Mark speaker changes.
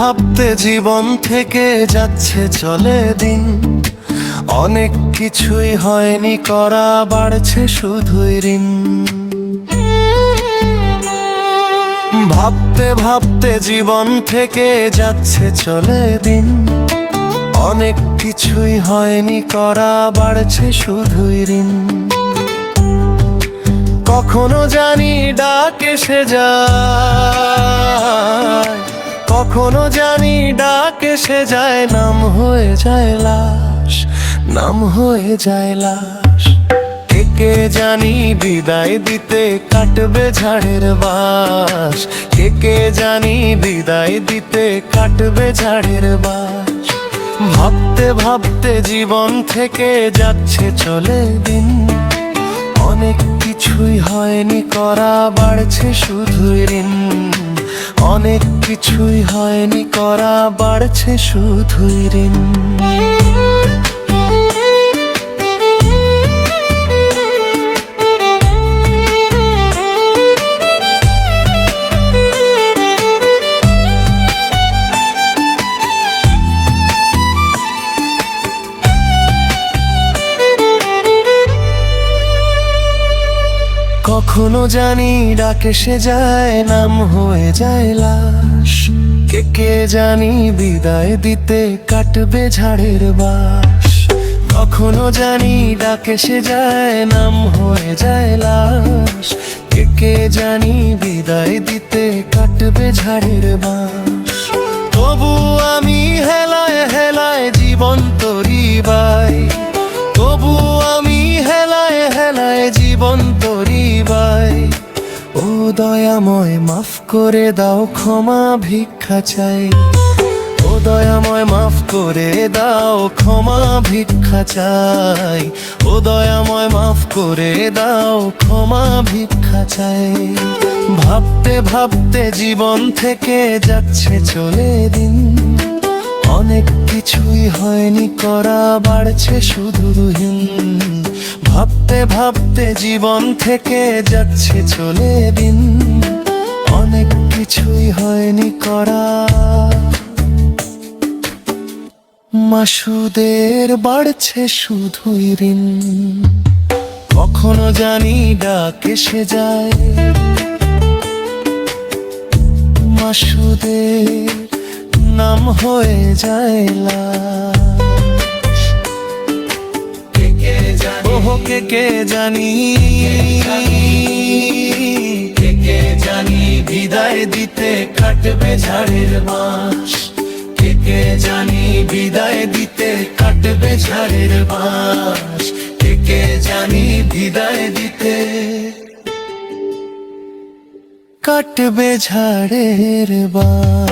Speaker 1: ভাবতে জীবন থেকে যাচ্ছে চলে দিন, অনেক কিছুই হয়নি করা, বাড়ছে শুধুই ঋণ। ভাবতে ভাবতে জীবন থেকে যাচ্ছে চলে দিন, অনেক কিছুই হয়নি করা, বাড়ছে শুধুই ঋণ। কখনো জানি ডাক এসে যায়, কখনো জানি ডাক এসে যায়, নাম হয়ে যায় লাশ, নাম হয়ে যায় লাশ। কে জানি বিদায় দিতে কাটবে ঝাড়ের বাস, কে জানি বিদায় দিতে কাটবে ঝাড়ের বাস। ভাবতে ভাবতে জীবন থেকে যাচ্ছে চলে দিন, অনেক কিছুই হয়নি করা, বাড়ছে শুধুই ঋণ। অনেক কিছুই হয়নি করা, বাড়ছে শুধুই ঋণ। কখনো জানি ডাক এসে যায়, নাম হয়ে যায় লাশ। কে জানি বিদায় দিতে কাটবে ঝাড়ের বাস। কখনো জানি ডাক এসে যায়, নাম হয়ে যায় লাশ। কে জানি বিদায় দিতে কাটবে ঝাড়ের বাস। তবু আমি হেলায় হেলায় জীবন তরি বাই, তবু আমি হেলায় হেলায় জীবন তরি বাই। ও দয়াময় মাফ করে দাও, ক্ষমা ভিক্ষা চাই। ও দয়াময় মাফ করে দাও, ক্ষমা ভিক্ষা চাই। ও দয়াময় মাফ করে দাও, ক্ষমা ভিক্ষা চাই। ভাবতে ভাবতে জীবন থেকে যাচ্ছে চলে দিন, অনেক কিছুই হয়নি করা, বাড়ছে শুধু ঋণ। ভাবতে ভাবতে জীবন থেকে যাচ্ছে চলে দিন, অনেক কিছুই হয়নি করা, মাসুদের বাড়ছে শুধুই ঋণ। কখনো জানি ডাক এসে যায়, মাসুদের নাম হয়ে যায় লাশ। ওহ কে জানি, কে জানি বিদায় দিতে কাটবে ঝাড়ের বাস। কে জানি বিদায় দিতে কাটবে ঝাড়ের বাস। কে জানি বিদায় দিতে কাটবে ঝাড়ের বাস।